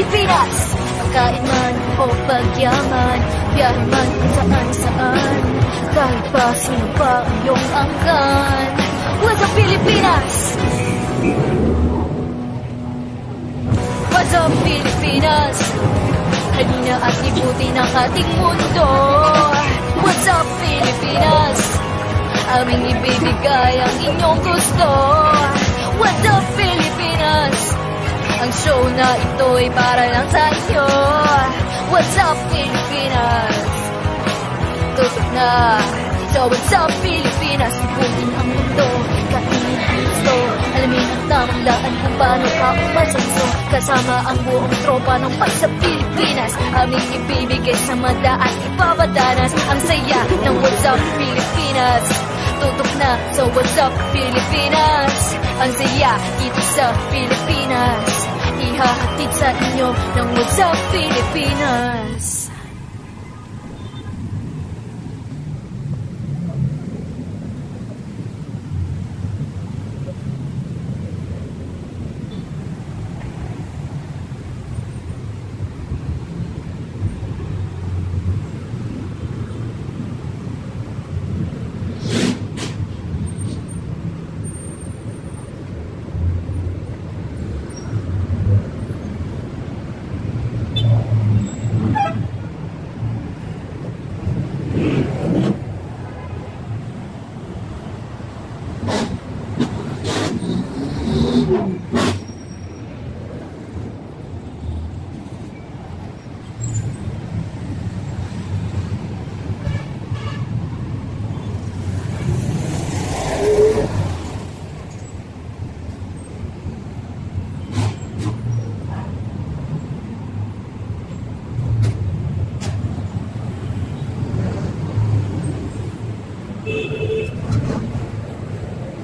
Pilipinas. Pagkain man o pagyaman, biyahe man kung saan saan, kahit pa sino pa ang iyong angkan. What's up Pilipinas? What's up Pilipinas? Halina at libutin ang ating mundo. What's up Pilipinas? Aming ibibigay ang inyong gusto. What's up Pilipinas? Ang show na ito'y para lang sa inyo. What's up Pilipinas? Tutok na. So what's up Pilipinas? Libutin ang mundo, kainin ang gusto, alamin ang tamang daan kung paano ka umasenso. Kasama ang buong tropa ng Pag-sa Pilipinas, aming ibibigay sa mata at ipapadanas ang saya ng What's Up Pilipinas. Tutok na, so what's up Pilipinas? Ang saya dito sa Pilipinas, ihahatid sa inyo ng What's Up Pilipinas.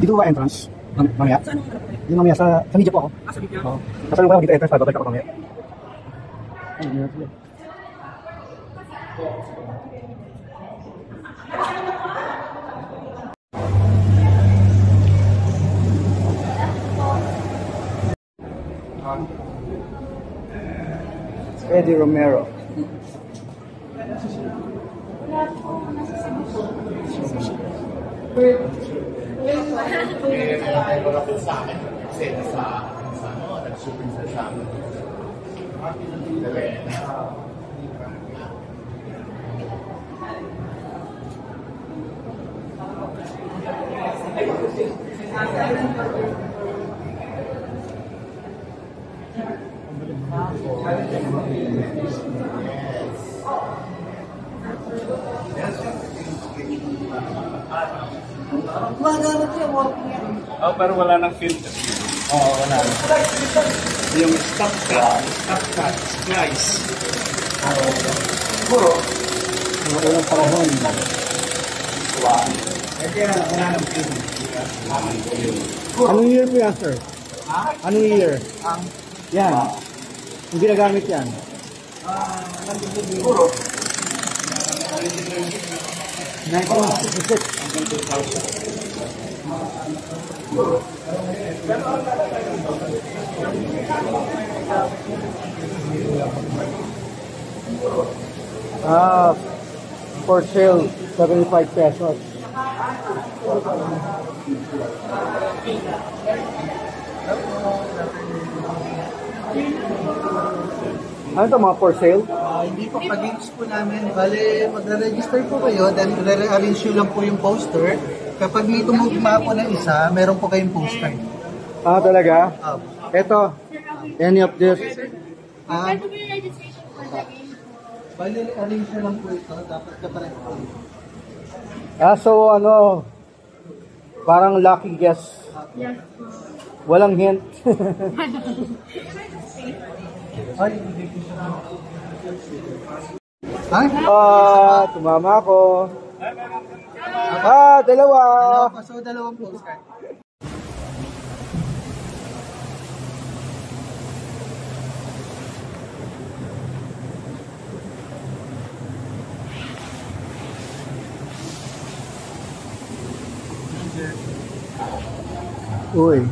Dito ba entrance? Mamaya? Yung mamaya sa media po ako. Sa media? Oo. Kasalong ko dito entrance, babalik ako mamaya. Eddie Romero. Malapit sa akin kasi sa nag-super sa amin. Oh, pero wala nang filter. Oo, wala. Yung stop cut, splice. Siguro, mga unang panahon. Wala nang film. Anong year po yan, sir? Anong year? Yan. Yung ginagamit yan. Siguro, 1966. For sale, 75 pesos. Ano ito mga for sale? Hindi po, pag-use po namin. Bale, magre-register po kayo, then re-arrange nyo lang po yung poster. Kapag may tumugma po ng isa, meron po kayong poster. Ah, talaga? Ito, any of this? Bale, arrange nyo lang po ito. Dapat kapareho po. So ano, parang lucky guess. Walang hint. Ay? Tumama ako. Dalawa. So, dalawang postcard. Uy.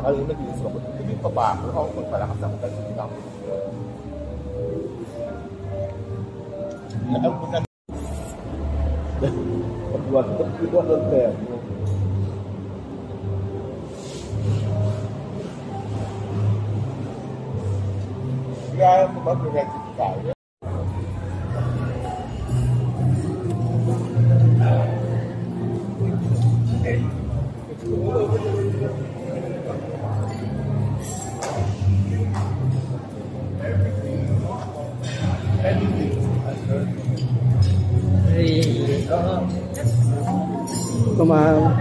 Kanina nag-iisip ako, hindi pa ba ako? Ako magpalakas ako kasi hindi ako. Alam mo na. Pagbuwan ng tempo. Kaya mo ba pinagsit tayo? Come on.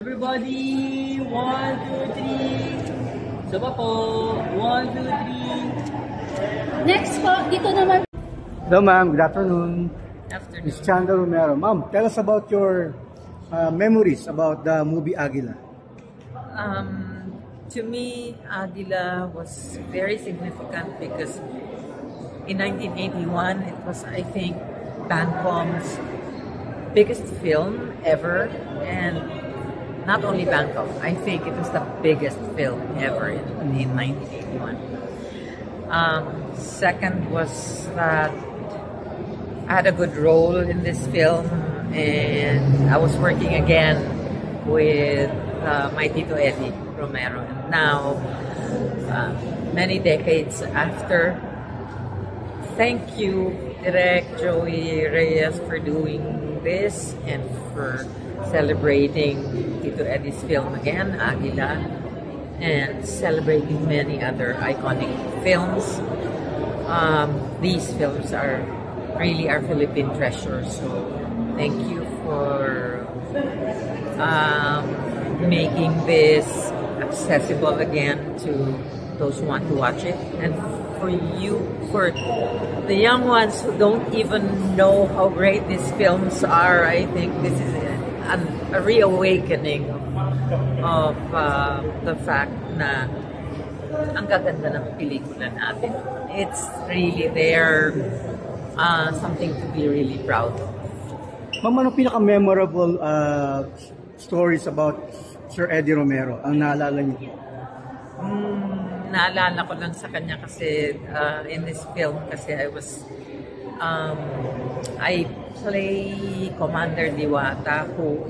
Everybody, 1, 2, 3. Saba po, 1, 2, 3. Next po, dito naman. Hello ma'am, good afternoon. Afternoon. Ms. Chanda Romero. Ma'am, tell us about your memories about the movie Aguila. To me, Aguila was very significant because in 1981, it was, I think, Bancom's biggest film ever, and not only Bangkok, I think it was the biggest film ever in 1981. Second was that I had a good role in this film, and I was working again with my Tito Eddie Romero. And now, many decades after, thank you, Direk Joey Reyes, for doing this and for celebrating Tito Eddie's film again, Aguila, and celebrating many other iconic films. These films are really our Philippine treasures, so thank you for making this accessible again to those who want to watch it, and for you, for the young ones who don't even know how great these films are. I think this is a reawakening of the fact na ang gaganda ng pelikula natin. It's really there, something to be really proud of. Ma'am, ano pinaka-memorable stories about Sir Eddie Romero ang naalala niyo? Naalala ko lang sa kanya kasi in this film kasi I play Commander Diwata who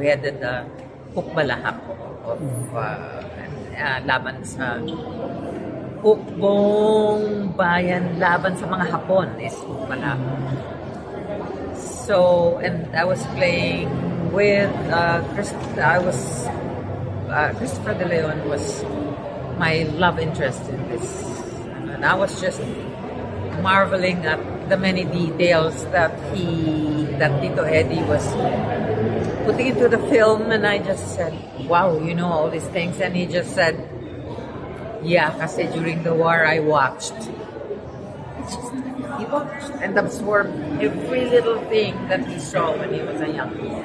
headed the Hukbalahap of laban sa Hukbong Bayan, laban sa mga Hapon is Hukbalahap. So, and I was playing with Christopher De Leon was my love interest in this. And I was just marveling at the many details that Tito Eddie was putting into the film, and I just said, wow, you know all these things. And he just said, yeah, kasi during the war I watched. He watched and absorbed every little thing that he saw when he was a young boy.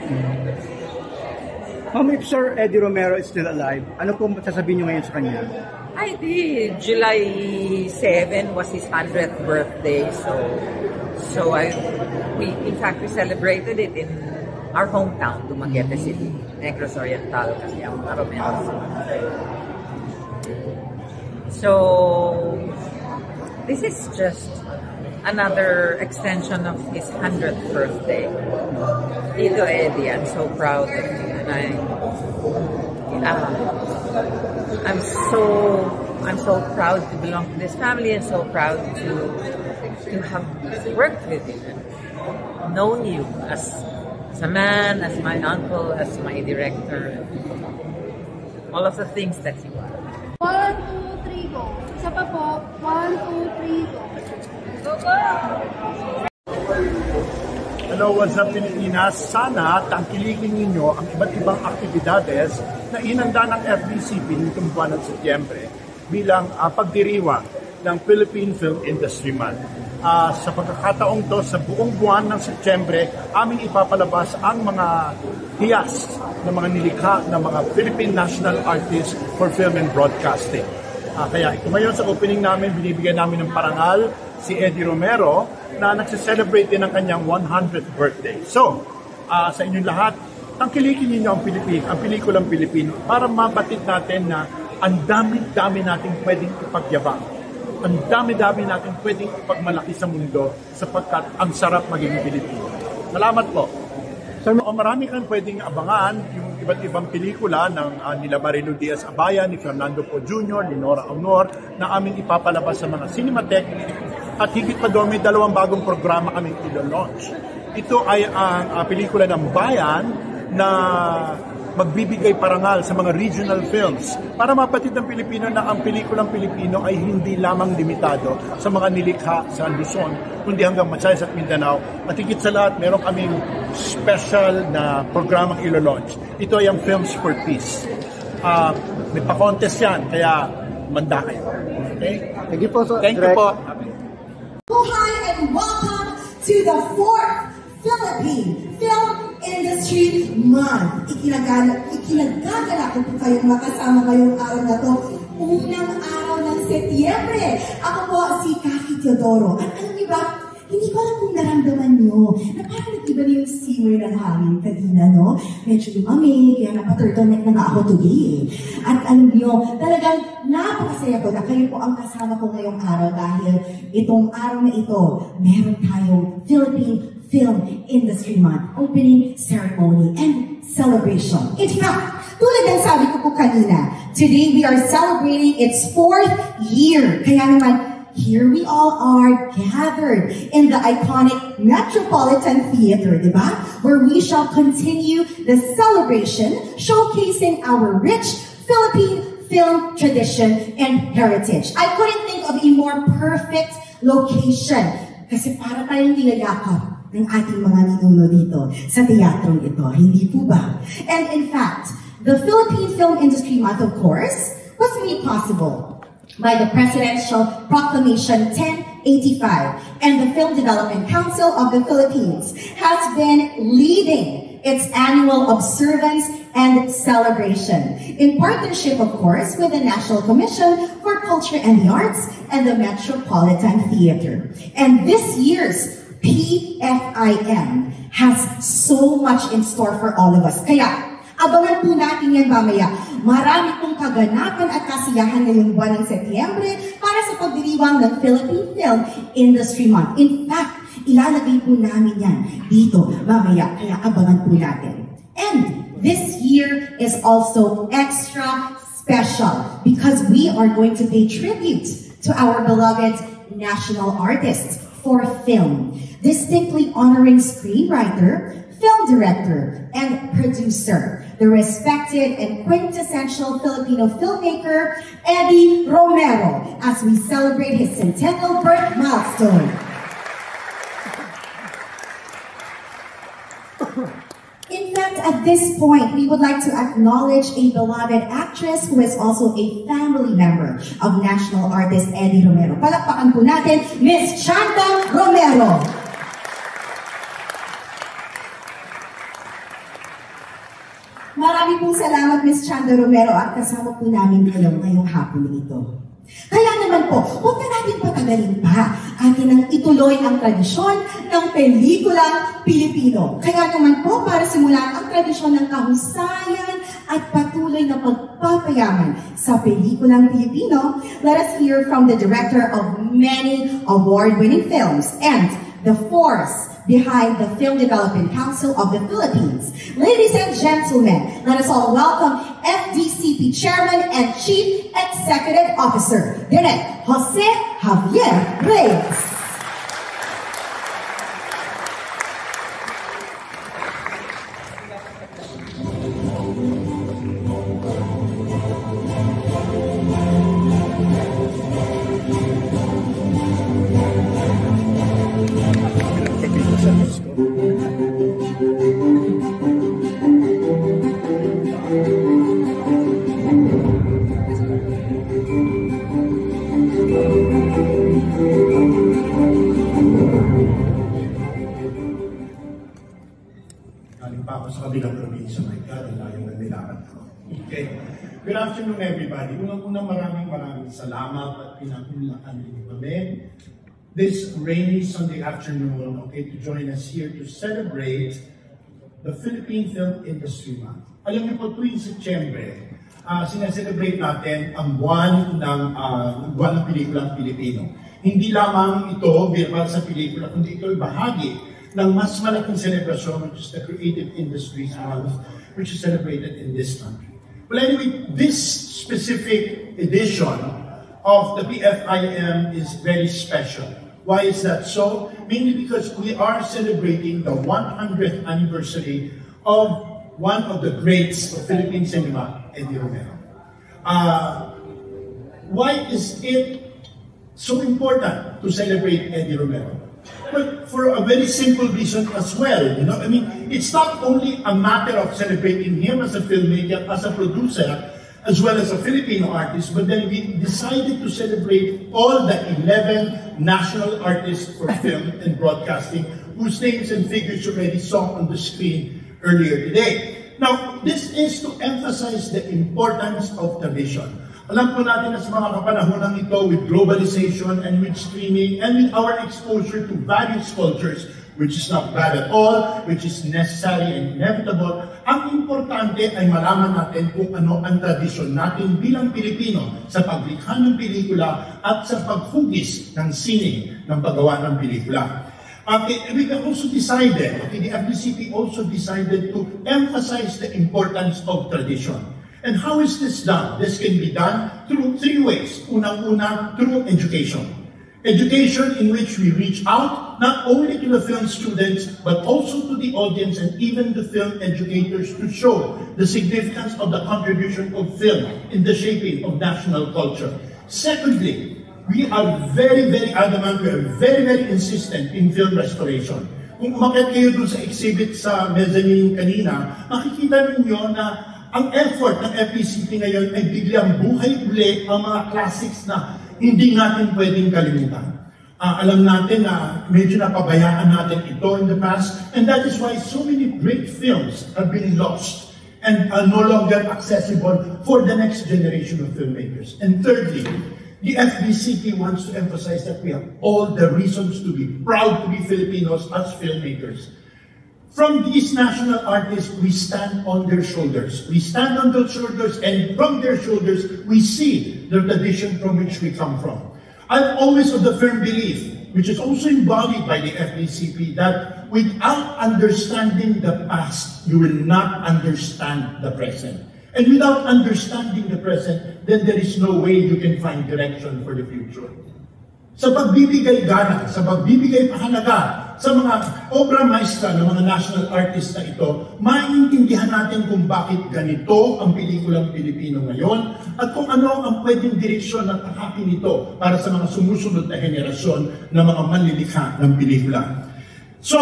If Sir Eddie Romero is still alive, ano po sasabihin niyo ngayon sa kanya? I did. July 7 was his 100th birthday, so we celebrated it in our hometown, Dumaguete City, Negros Oriental, kasi ang Romero. So this is just another extension of his 100th birthday. Tito Eddie, I'm so proud of you, and I'm so proud to belong to this family, and so proud to have worked with you, and known you as a man, as my uncle, as my director, all of the things that you are. 1, 2, 3, go. Isa pa po. 1, 2, 3, go. Go, go! Hello, what's up Pilipinas? Sana tangkilikin ninyo ang iba't ibang aktibidades na inanda ng FBCP nitong buwan ng Setyembre bilang pagdiriwang ng Philippine Film Industry Month. Sa pagkakataong to, sa buong buwan ng Setyembre, aming ipapalabas ang mga hiyas ng mga nilikha ng mga Philippine National Artists for Film and Broadcasting. Kaya ito ngayon sa opening namin, binibigyan namin ng parangal si Eddie Romero na nagsiselebrate din ng kanyang 100th birthday. So, sa inyong lahat, tangkilikin ninyo ang pelikulang Pilipino para mabatid natin na ang dami-dami nating pwedeng ipagyabang. Ang dami-dami natin pwedeng ipagmalaki sa mundo sapagkat ang sarap maging Pilipino. Salamat po. Marami kang pwedeng abangan yung iba't ibang pelikula ng nila Marilu Diaz-Abaya, ni Fernando Po Jr., ni Nora Aunor na aming ipapalabas sa mga Cinematheque. At higit pa doon, may 2 bagong programa kaming ilo-launch. Ito ay ang pelikula ng Bayan na magbibigay parangal sa mga regional films para mapatid ng Pilipino na ang pelikulang Pilipino ay hindi lamang limitado sa mga nilikha sa Luzon, kundi hanggang Visayas at Mindanao. At higit sa lahat, meron kaming special na programang ilo-launch. Ito ay ang Films for Peace. May pa-contest yan, kaya manda kayo. Okay? Thank you po, sir. Thank you po. Hi and welcome to the 4th Philippine Film Industry Month. Ikinagagala ko po kayong makasama ngayong araw na to. Unang araw ng Setyembre. Ako po si Kaki Teodoro. At alam niyo ba, hindi ko alam kung naramdaman niyo na parang nag-iba na yung simmer ng hangin kanina, no? Medyo lumamig, kaya napaturtleneck na nga ako today. At alam niyo, talagang napakasaya ko na kayo po ang kasama ko ngayong araw dahil itong araw na ito, meron tayong Philippine Film Industry Month opening ceremony and celebration. In fact, tulad ng sabi ko po kanina, today we are celebrating its 4th year. Kaya naman, here we all are gathered in the iconic Metropolitan Theater, diba? Where we shall continue the celebration showcasing our rich Philippine film tradition and heritage. I couldn't think of a more perfect location kasi para tayong nilagakap ng ating mga ninuno dito sa teatrong ito. Hindi po ba? And in fact, the Philippine Film Industry Month, of course, was made possible by the Presidential Proclamation 1085, and the Film Development Council of the Philippines has been leading its annual observance and celebration in partnership, of course, with the National Commission for Culture and the Arts and the Metropolitan Theater. And this year's PFIM has so much in store for all of us. Kaya, abangan po natin yan mamaya. Marami pong kaganapan at kasiyahan ngayong buwan ng Setyembre para sa pagdiriwang ng Philippine Film Industry Month. In fact, ilalagay po namin yan dito mamaya, kaya abangan po natin. And this year is also extra special because we are going to pay tribute to our beloved national artists for film, distinctly honoring screenwriter, film director, and producer, the respected and quintessential Filipino filmmaker, Eddie Romero, as we celebrate his centennial birth milestone. In fact, at this point, we would like to acknowledge a beloved actress who is also a family member of national artist Eddie Romero. Palakpakan po natin, Miss Chanda Romero. Marami pong salamat, Miss Chanda Romero, at kasama po namin kayo ngayong hapon ito. Kaya naman po, huwag na natin patagalin pa. Atin ang ituloy ang tradisyon ng pelikulang Pilipino. Kaya naman po, para simulan ang tradisyon ng kahusayan at patuloy na pagpapayaman sa pelikulang Pilipino, let us hear from the director of many award-winning films and the force behind the Film Development Council of the Philippines. Ladies and gentlemen, let us all welcome FDCP Chairman and Chief Executive Officer, Direk Jose Javier Reyes. Good afternoon, everybody. Unang-unang maraming salamat at pinagmulakan din kami this rainy Sunday afternoon, to join us here to celebrate the Philippine Film Industry Month. Alam niyo po, tuwing Setyembre, sineselebrate natin ang buwan ng pelikulang Pilipino. Hindi lamang ito para sa pelikula, kundi ito ay bahagi ng mas malaking celebration, which is the Creative Industries Month, which is celebrated in this country. Well, anyway, this specific edition of the PFIM is very special. Why is that so? Mainly because we are celebrating the 100th anniversary of one of the greats of Philippine cinema, Eddie Romero. Why is it so important to celebrate Eddie Romero? Well, for a very simple reason as well, I mean, it's not only a matter of celebrating him as a filmmaker, as a producer, as well as a Filipino artist, but then we decided to celebrate all the 11 national artists for film and broadcasting, whose names and figures you already saw on the screen earlier today. Now, this is to emphasize the importance of tradition. Alam po natin na sa mga kapanahonang ito, with globalization and with streaming and with our exposure to various cultures, which is not bad at all, which is necessary and inevitable, ang importante ay malaman natin kung ano ang tradisyon natin bilang Pilipino sa paglikha ng pelikula at sa paghugis ng sining ng paggawa ng pelikula. We also decided, the FDCP also decided to emphasize the importance of tradition. And how is this done? This can be done through three ways. Unang-una, through education. Education in which we reach out not only to the film students, but also to the audience and even the film educators to show the significance of the contribution of film in the shaping of national culture. Secondly, we are very, very adamant, we are very, very insistent in film restoration. Kung umakyat kayo dun sa exhibit sa mezzanine kanina, makikita ninyo na ang effort ng FDCP ngayon ay biglang buhay uli ang mga classics na hindi natin pwedeng kalimutan. Alam natin na medyo napabayaan natin ito in the past, and that is why so many great films have been lost and are no longer accessible for the next generation of filmmakers. And thirdly, the FDCP wants to emphasize that we have all the reasons to be proud to be Filipinos as filmmakers. From these national artists, we stand on their shoulders. We stand on those shoulders, and from their shoulders, we see the tradition from which we come from. I'm always of the firm belief, which is also embodied by the FDCP, that without understanding the past, you will not understand the present. And without understanding the present, then there is no way you can find direction for the future. sa pagbibigay gana, sa pagbibigay pahalaga sa mga obra maestra ng mga national artists na ito, maintindihan natin kung bakit ganito ang pelikulang Pilipino ngayon at kung ano ang pwedeng direksyon ng tahakin nito para sa mga sumusunod na henerasyon ng mga manlilikha ng pelikula. So,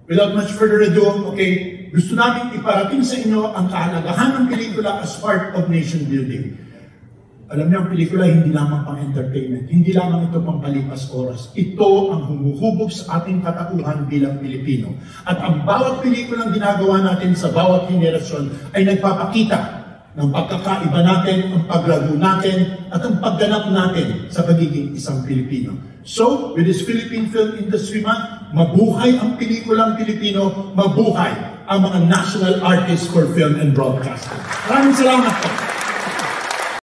without much further ado, okay, gusto namin iparating sa inyo ang kahalagahan ng pelikula as part of nation building. Alam niyo, ang pelikula hindi lamang pang entertainment, hindi lamang ito pang palipas oras. Ito ang humuhubog sa ating katauhan bilang Pilipino. At ang bawat pelikulang ginagawa natin sa bawat henerasyon ay nagpapakita ng pagkakaiba natin, ang paglago natin, at ang pagganap natin sa pagiging isang Pilipino. So, with this Philippine Film Industry Month, mabuhay ang pelikulang Pilipino, mabuhay ang mga national artists for film and broadcasting. Maraming salamat po.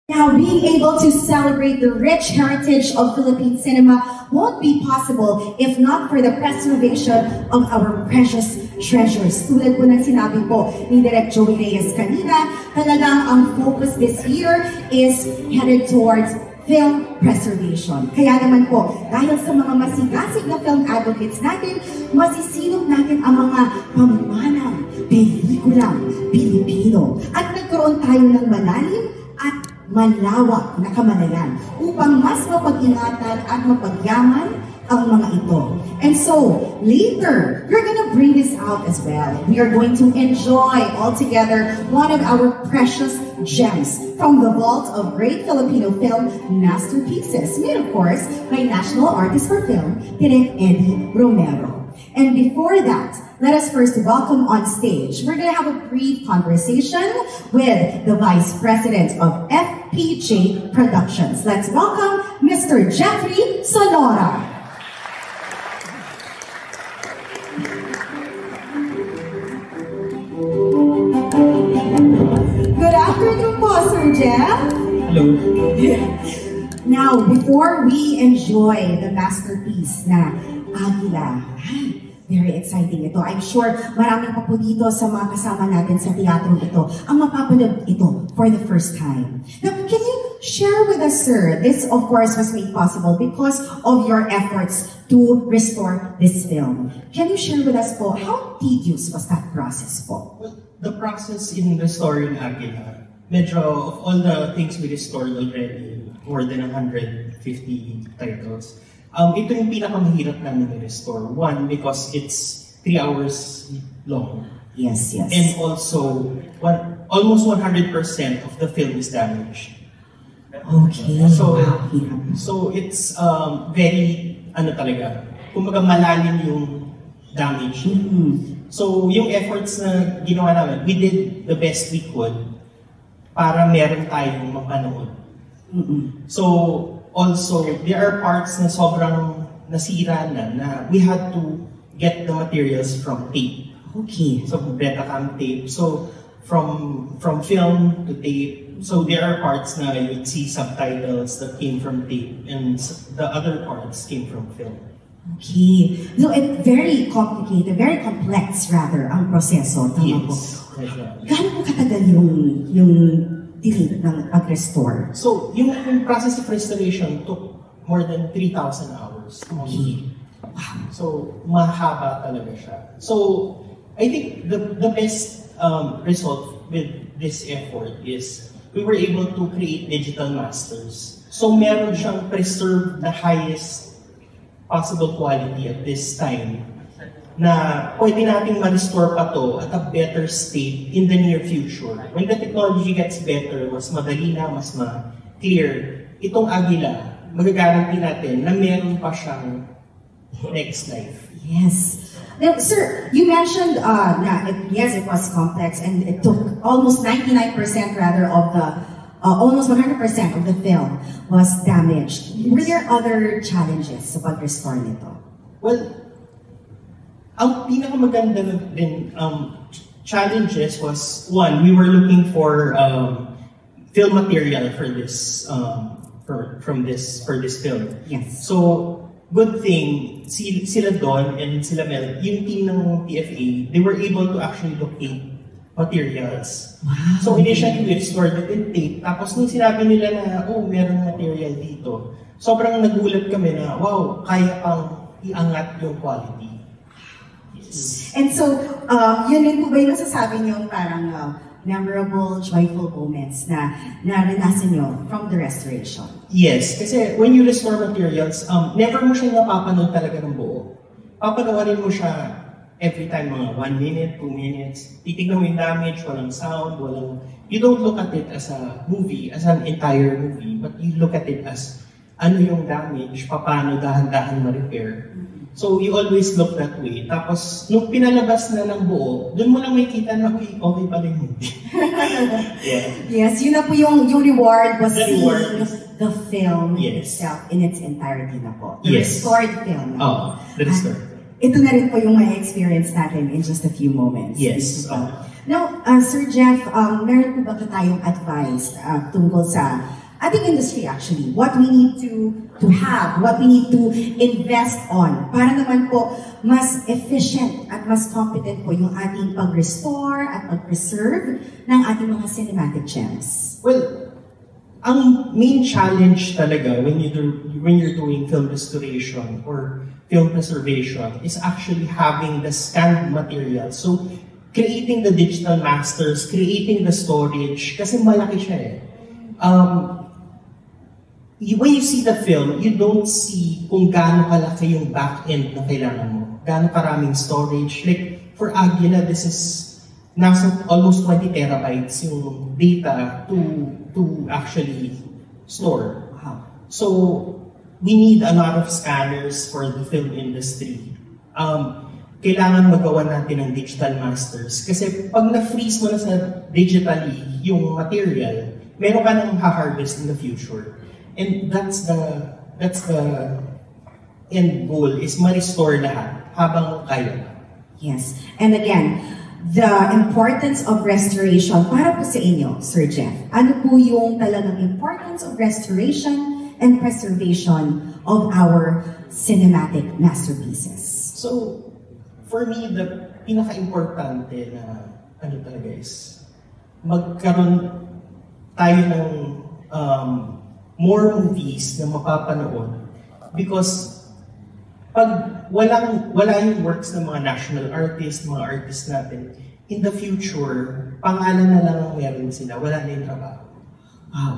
Now, being able to celebrate the rich heritage of Philippine cinema won't be possible if not for the preservation of our precious treasures. Tulad po ng sinabi po ni Direk Joey Reyes kanina, talagang ang focus this year is headed towards film preservation. Kaya naman po, dahil sa mga masigasig na film advocates natin, masisilog natin ang mga pamamanang pelikulang Pilipino. At nagkaroon tayo ng malalim at malawak na kamalayan upang mas mapag-ingatan at mapagyaman ang mga ito. And so, later, you're gonna bring this out as well. We are going to enjoy all together one of our precious gems from the vault of great Filipino film masterpieces, made of course by National Artist for Film, Direk Eddie Romero. And before that, let us first welcome on stage. We're going to have a brief conversation with the Vice President of FPJ Productions. Let's welcome Mr. Jeffrey Sonora. Good afternoon po, Sir Jeff. Hello. Now, before we enjoy the masterpiece na Agila, very exciting ito. I'm sure maraming pa po dito sa mga kasama natin sa teatrong ito ang mapapanood ito for the first time. Now, can you share with us, sir? This, of course, was made possible because of your efforts to restore this film. Can you share with us po, how tedious was that process po? Well, the process in restoring Agila, medyo of all the things we restored already, more than 150 titles, ito yung pinakamahirap namin i-restore. One, because it's 3 hours long. Yes, yes. And also, almost 100% of the film is damaged. Okay. So it's very, talaga, kumbaga malalim yung damage. So yung efforts na ginawa namin, we did the best we could para meron tayong mapanood. So, also, there are parts na sobrang nasira na we had to get the materials from tape. Okay. So, Betacam tape. So, from film to tape. So, there are parts na you'd see subtitles that came from tape and the other parts came from film. Okay. So, it's very complicated, very complex rather, ang proseso. Tama po. Gaano po katagal yung tinid ng pag-restore? So, yung process of restoration took more than 3,000 hours. Okay. Wow. So, mahaba talaga siya. So, I think the best result with this effort is we were able to create digital masters. So, meron siyang preserved the highest possible quality at this time na pwede nating ma-restore pa to at a better state in the near future. When the technology gets better, mas madali na, mas ma-clear, itong Agila, magagaranti natin na meron pa siyang next life. Yes. Now, sir, you mentioned yes, it was complex and it took almost 99% rather of the, almost 100% of the film was damaged. Yes. Were there other challenges sa pag-restore nito? Well, ang pinakamaganda din challenges was, one, we were looking for film material for this for this film. Yes. So good thing sila Don and sila Mel, yung team ng PFA, they were able to actually locate materials. So initially, we stored it in tape. Tapos nung sinabi nila na, oh, meron material dito, sobrang nagulat kami na, wow, kaya pang iangat yung quality. Yes. And so, yun din po ba yung nasasabi niyo parang memorable, joyful moments na naranasan niyo from the restoration? Yes, kasi when you restore materials, never mo siya napapanood talaga ng buo. Papanoorin mo siya every time, mga 1 minute, 2 minutes. Titignan mo yung damage, walang sound, you don't look at it as a movie, as an entire movie, but you look at it as ano yung damage, paano dahan-dahan ma-repair. So you always look that way. Tapos, nung pinalabas na ng buo, dun mo lang makikita na, uy, okay pala yung movie. Yeah. Yes, yun na po yung reward was The seeing reward the film Yes. itself in its entirety na po. The Yes. restored film. Oh, the restored. Ito na rin po yung may experience natin in just a few moments. Yes. Now, Sir Jeff, meron po ba tayong advice tungkol sa ating industry actually? What we need to have, what we need to invest on para naman po mas efficient at mas competent po yung ating pag-restore at pag-preserve ng ating mga cinematic gems? Well, ang main challenge talaga when you're doing film restoration or film preservation is actually having the scanned material. So, creating the digital masters, creating the storage, kasi malaki siya eh. When you see the film, you don't see kung gaano kalaki yung back-end na kailangan mo. Gaano karaming storage. Like, for Aguila, this is nasa almost 20 terabytes yung data to actually store. Wow. So, we need a lot of scanners for the film industry. Kailangan magawa natin ng digital masters. Kasi pag na-freeze mo na sa digitally yung material, meron ka nang ha-harvest in the future. And that's the end goal, is ma-restore lahat habang kaya. Yes. And again, the importance of restoration para po sa inyo, Sir Jeff. Ano po yung talagang importance of restoration and preservation of our cinematic masterpieces? So, for me, the pinaka-importante na ano talaga is magkaroon tayo ng more movies na mapapanood, because pag wala yung works ng mga national artists, mga artists natin, in the future, pangalan na lang ang meron sila, wala na yung trabaho. Wow.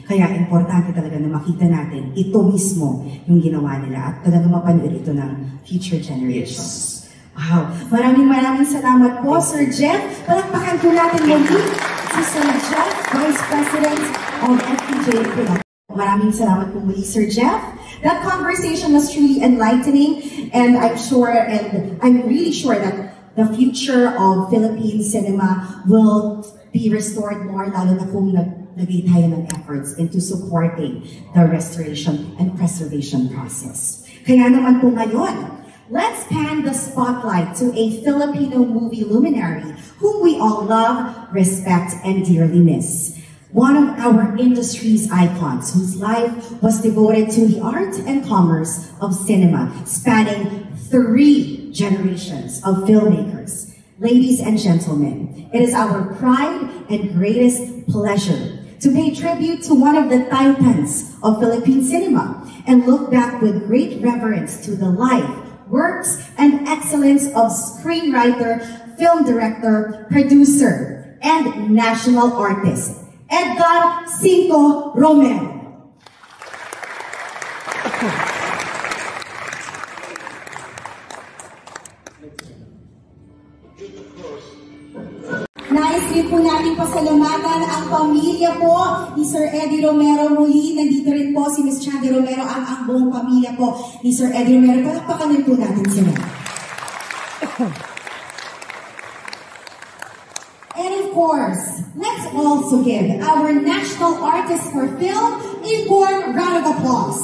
Kaya importante talaga na makita natin ito mismo yung ginawa nila at talaga mapanood ito ng future generations. Yes. Wow. Maraming salamat po, Sir Jeff. Palakpakan po natin muli si Sir Jeff, Vice President of FPJ Production. Maraming salamat po muli, Sir Jeff. That conversation was truly enlightening, and I'm really sure that the future of Philippine cinema will be restored more, lalo na kung naglagay tayo ng efforts into supporting the restoration and preservation process. Kaya naman po ngayon, let's pan the spotlight to a Filipino movie luminary whom we all love, respect, and dearly miss. One of our industry's icons whose life was devoted to the art and commerce of cinema, spanning 3 generations of filmmakers. Ladies and gentlemen, it is our pride and greatest pleasure to pay tribute to one of the titans of Philippine cinema and look back with great reverence to the life, works, and excellence of screenwriter, film director, producer, and national artist, Edgar Cinco Romero. Nais din po natin pasalamatan ang pamilya po ni Sir Eddie Romero. Muli, nandito rin po si Ms. Chandy Romero, ang buong pamilya po ni Sir Eddie Romero. Palakpakan din po natin sila. And of course, let's also give our national artist for film a warm round of applause.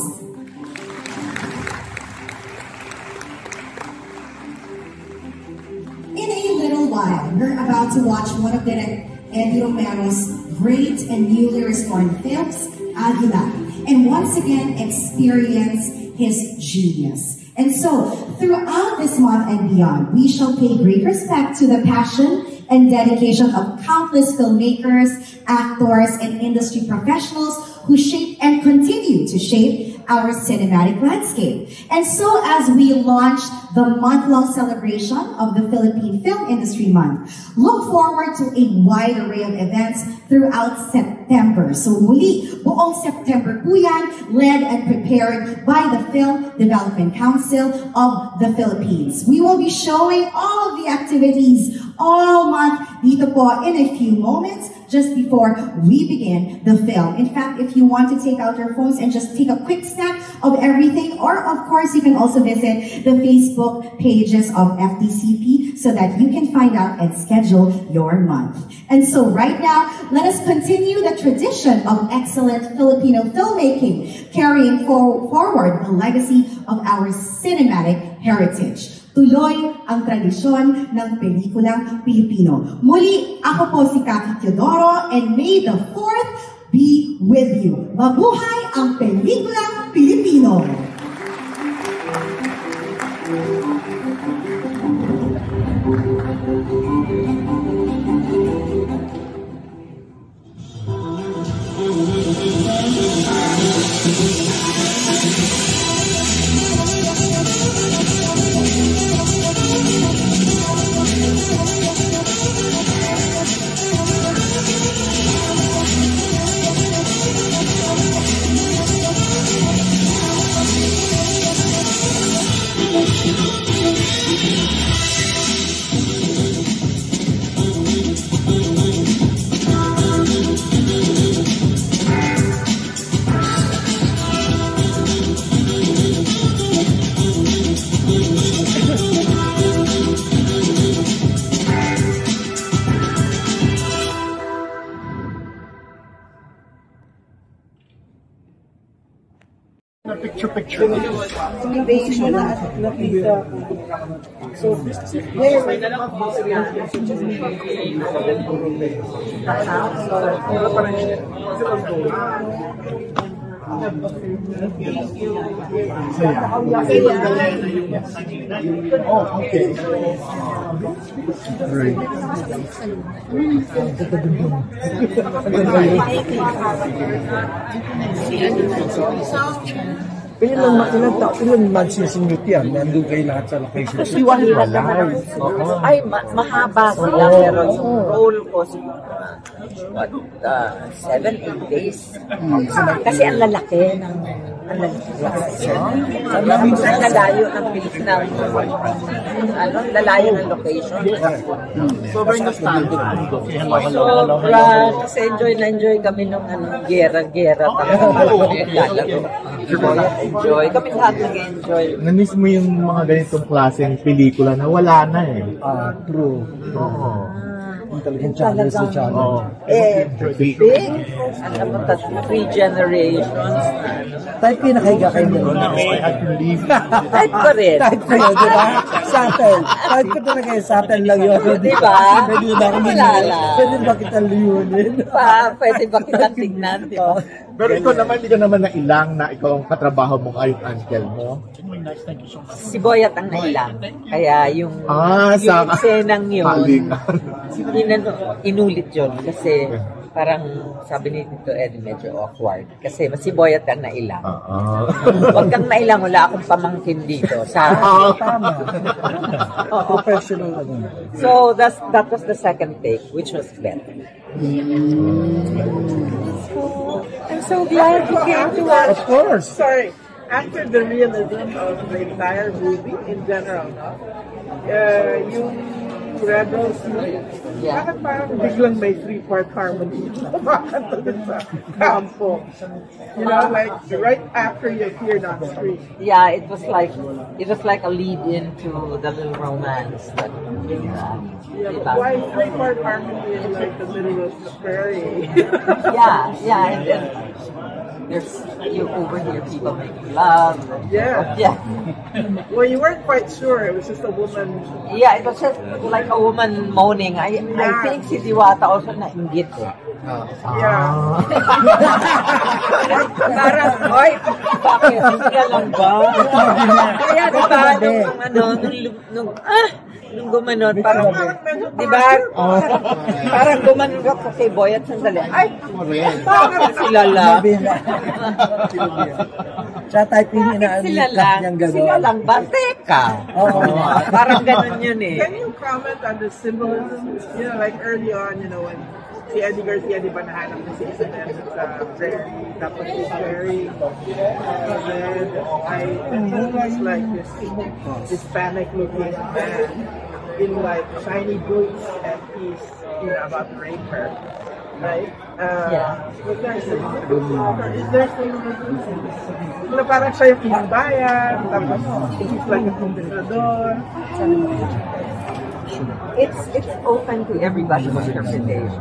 In a little while, we're about to watch one of Eddie Romero's great and newly restored films, Aguila, and once again experience his genius. And so, throughout this month and beyond, we shall pay great respect to the passion, and dedication of countless filmmakers, actors, and industry professionals who shaped and continue to shape our cinematic landscape. And so as we launch the month-long celebration of the Philippine Film Industry Month, look forward to a wide array of events throughout September. So muli, buong September po yan, led and prepared by the Film Development Council of the Philippines. We will be showing all of the activities all month dito po in a few moments, just before we begin the film. In fact, if you want to take out your phones and just take a quick snap of everything, or of course, you can also visit the Facebook pages of FDCP so that you can find out and schedule your month. And so right now, let us continue the tradition of excellent Filipino filmmaking, carrying forward the legacy of our cinematic heritage. Tuloy ang tradisyon ng pelikulang Pilipino. Muli, ako po si Kaki Teodoro, and may the 4th be with you. Mabuhay ang pelikulang Pilipino! Picture. Oh, okay. Right. Ilan months yung sinute yan? Nandun kayo lahat sa location? Iwahiran naman. Ay, mahaba sila. Pero yung role ko, 7-8 days. Kasi ang lalaki ng lalayo ng Pilipinas. Lalayo ng location. Sobrang nostalgic. Sobra. Kasi enjoy kami nung gera-gera. Enjoy. Kami lahat nag-enjoy. Na-miss mo yung mga ganitong klaseng pelikula na wala na eh. True. Oo. Talagang challenge sa challenge. Big. Alam mo, 3 generations. Type kayo nakahiga kayo doon. Type pa rin. Type kayo, di ba? Subtle. Type ko talaga yung subtle lang yun. Di ba? Pwede ba kita liyunin? Pwede ba kita tignan, di ba? Pero ikaw naman, hindi ka naman nailang na ikaw ang katrabaho mo kayong uncle mo. Si Boyat ang nailang. Kaya yung senang yun, inulit yun. Kasi parang sabi ni Tito Eddie, medyo awkward. Kasi si Boyat ang nailang. Huwag kang nailang, wala akong pamangkin dito. Tama. Professional. So that was the second take, which was better. I'm so glad you came to watch. Of course. Sorry. After the realism of the entire movie in general, yung Rebels, bakit parang biglang may 3-part harmony sa campo? You know, like right after you appeared on screen. Yeah, it was like a lead into the little romance. But, why 3-part harmony in like the middle of the prairie? yeah, and then you overhear people making love. Yeah. Well, you weren't quite sure. It was just a woman. Yeah, it was just like a woman moaning. I think si Diwata also nainggit eh. Yeah. Parang, oy, bakit? Hindi lang ba? Kaya diba, nung nung gumanon, parang, di ba? Parang gumanon ka kay Boy at sandali. Ay, bakit sila lang? Siya typing na sila lang ba? Teka. Parang ganun yun eh. Can you comment on the symbolism? You know, like early on, you know, when si Eddie Garcia, di ba nahanap na si Isabel sa Prairie, tapos si Prairie, and he was like this Hispanic-looking man in like shiny boots, and he's, you know, about to rape her. Right? Was there is there some parang siya yung pinambayan, tapos he's like a competidor. It's open to everybody's interpretation.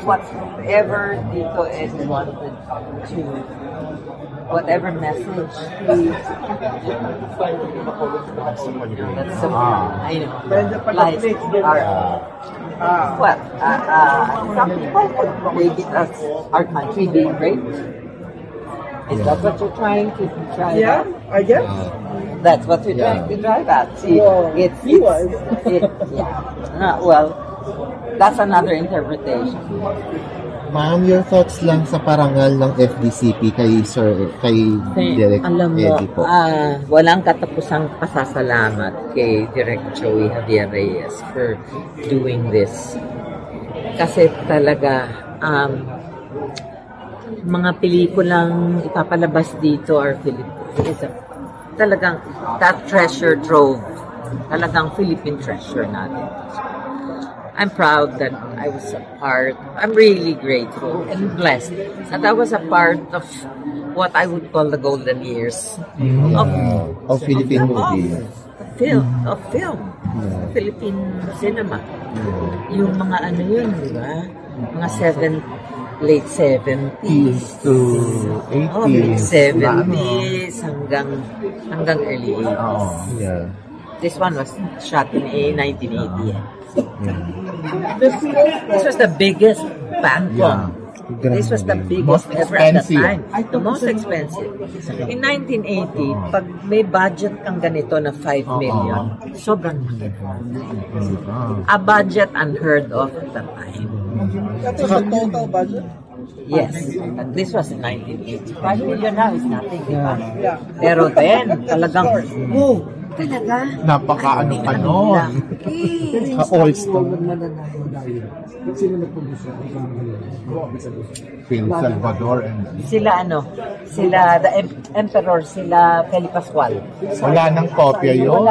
Whatever Tito Ed wanted to, whatever message he, that's so I know. Like some people would rate it as our country being raped. Is that what you're trying to drive at? Yeah, I guess. That's what we're trying to drive at. See, well, that's another interpretation. Ma'am, your thoughts lang sa parangal ng FDCP kay Direk Eddie po. Walang katapusang pasasalamat kay Direk Joey Javier Reyes for doing this. Kasi talaga, mga pelikulang ipapalabas dito are Philippines. Talagang that treasure trove, talagang Philippine treasure natin. I'm proud that I was a part, I'm really grateful and blessed that I was a part of what I would call the golden years of Philippine movies. Of film, Philippine cinema. Yung mga ano yun, di ba? Mga late 70s to 80s. 70s hanggang early 80s. This one was shot in 1980. This was the biggest Bangkok. This was the biggest ever at the time. The most expensive. In 1980, pag may budget kang ganito na 5 million, sobrang laki. A budget unheard of at the time. That was the total budget? Yes. This was in 1980. 5 million now is nothing, di ba? Pero then, talagang, talaga? Napaka-ano pa nun. Ka-all-star. Phil Salvador and... Sila, the Emperor, sila Felipe Pascual. Wala nang kopya yun.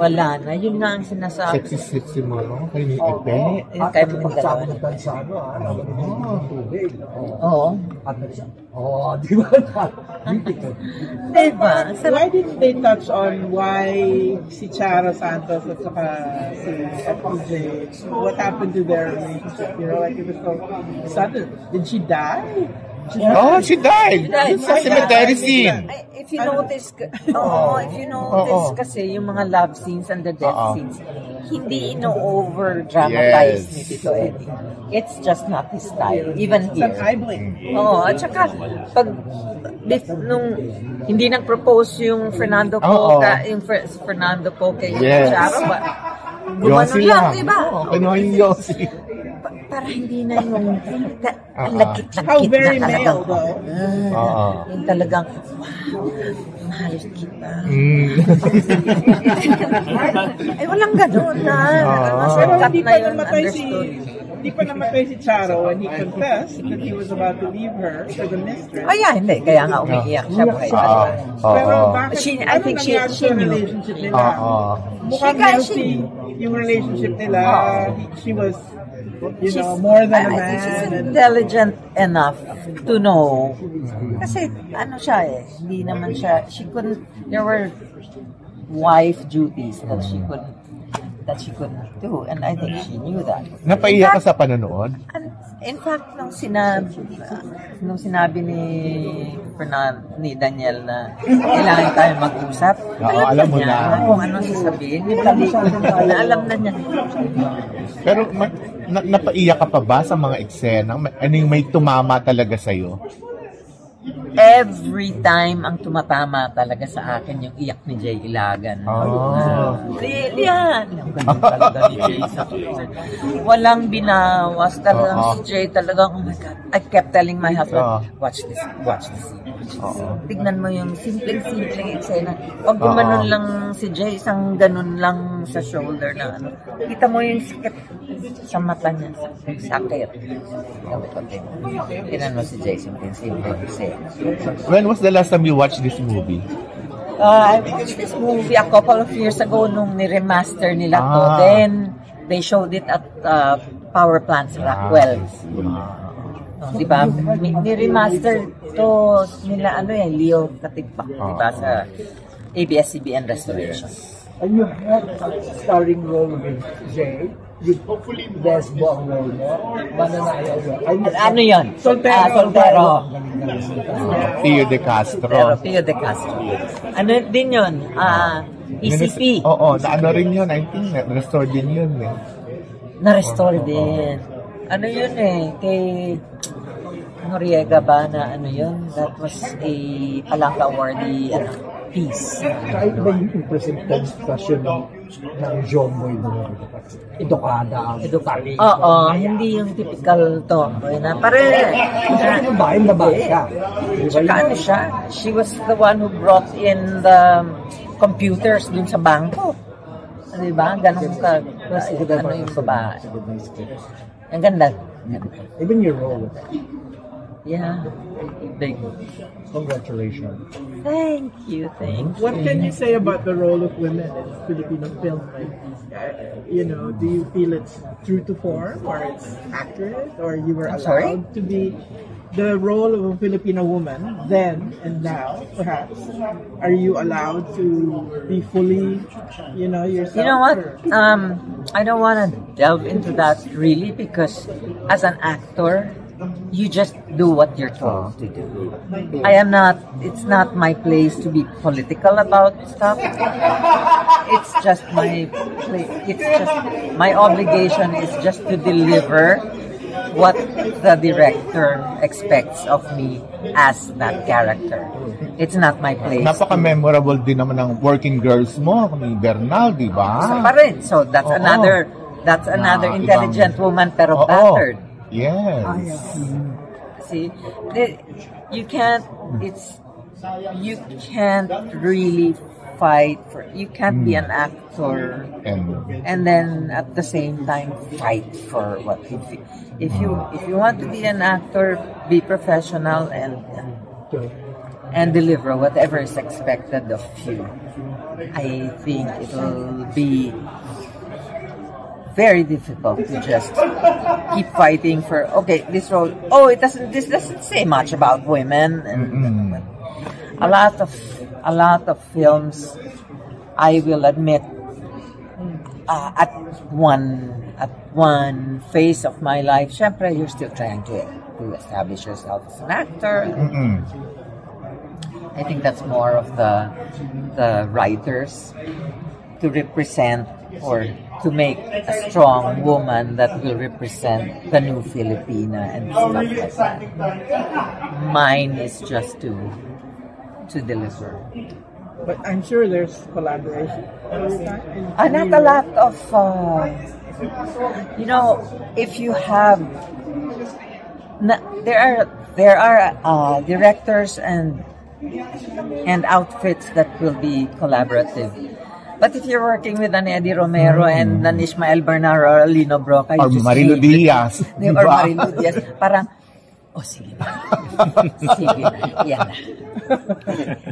Wala na. Yun nga ang sinasabi. Sexy mo, no? Kayo ni Epe. Kayo mo yung dalawa. Oo. Di ba? Diba? Why didn't they touch on why si Charo Santos at saka si FPJ, what happened to their relationship? You know, like it was so sudden. Did she die? She died. Sa cemetery scene. If you notice, kasi yung mga love scenes and the death scenes, hindi ino-over-dramatize ni Tito Eddie. It's just not his style, even here. At saka, nung hindi nag-propose yung Fernando Po kay Charo, gumano lang, diba? Kanoy Yossi. Para hindi na yung lagkit-lagkit na talagang yung talagang mahal kita. Ay, walang gano'n na. Pero hindi pa namatay si Charo when he confessed that he was about to leave her for the mistress. Hindi. Kaya nga umiiyak siya. Pero bakit, I think she knew. Relationship nila? Mukhang healthy yung relationship nila. She was, you know, more than a man. She's intelligent enough to know. Kasi, hindi naman siya, there were wife duties that she couldn't do. And I think she knew that. Napaiyak ka sa panonood? In fact, nung sinabi ni Daniel na kailangan tayo mag-usap, alam mo na kung anong sasabihin, alam na niya. Pero napaiyak ka pa ba sa mga eksena? Ano yung may tumama talaga sa'yo? every time ang tumatama talaga sa akin yung iyak ni Jay Ilagan. Yan. Ganun talaga ni Jay sa walang binawas. Talagang si Jay talagang, oh my God. I kept telling my husband, watch this. Tignan mo yung simpleng eksena. Pag gumanon lang si Jay, isang ganun lang sa shoulder na ano. Kita mo yung sakit sa mata niya. Sakit. Tinan mo si Jay, simpleng eksena. When was the last time you watched this movie? I watched this movie a couple of years ago nung ni-remaster nila to. Then, they showed it at Power Plants Rockwell. Diba? Ni-remaster to nila, Leo Katipak, diba? Sa ABS-CBN Restoration. And you had a starring role with Jay. You hopefully Desbo ang role mo. Mananayaw mo. Ano yun? Soltero. Pio de Castro. Pio de Castro. Ano din yun? ECP. Oo, na rin yun. I think na-restore din yun. Na-restore din. Ano yun kay Noriega ba na yun? That was a Palangka Awardee piece. Kahit ba yung presentation ng John Boy na edukada? Oo, hindi yung typical to. Babae ka. Tsaka siya? She was the one who brought in the computers dun sa bangko. Diba? Ganun ka. Yung babae. Ang ganda. Even your role. Yeah. Big. Congratulations. Thank you. What can you say about the role of women in Filipino film? Do you feel it's true to form, or it's accurate, or you were allowed to be the role of a Filipino woman then and now, perhaps? Are you allowed to be fully, yourself? You know what? I don't want to delve into that really, because as an actor, you just do what you're told to do. It's not my place to be political about stuff. It's just my obligation is just to deliver what the director expects of me as that character. It's not my place. Napaka-memorable din naman ng Working Girls mo, ni Bernal, di ba? Isa pa rin. So that's another intelligent woman pero battered. Yes. See, you can't really fight for, you can't be an actor and then at the same time fight for what you feel. If you want to be an actor, be professional and deliver whatever is expected of you. I think it will be very difficult to just keep fighting for this role. This doesn't say much about women, and a lot of films, I will admit, at one phase of my life, syempre, you're still trying to establish yourself as an actor. I think that's more of the writers to represent or to make a strong woman that will represent the new Filipina and stuff like that. Mine is just to deliver. But I'm sure there's collaboration. Not a lot of, if you have, there are directors and outfits that will be collaborative. But if you're working with an Eddie Romero and an Ismael Bernal or Lino Broca, or Marilu Diaz, or Marilu Diaz, parang, sige na. Sige na. Yan na.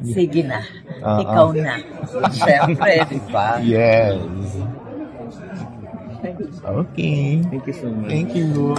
Sige na. Ikaw na. Siyempre, di ba? Yes. Okay. Thank you so much. Thank you.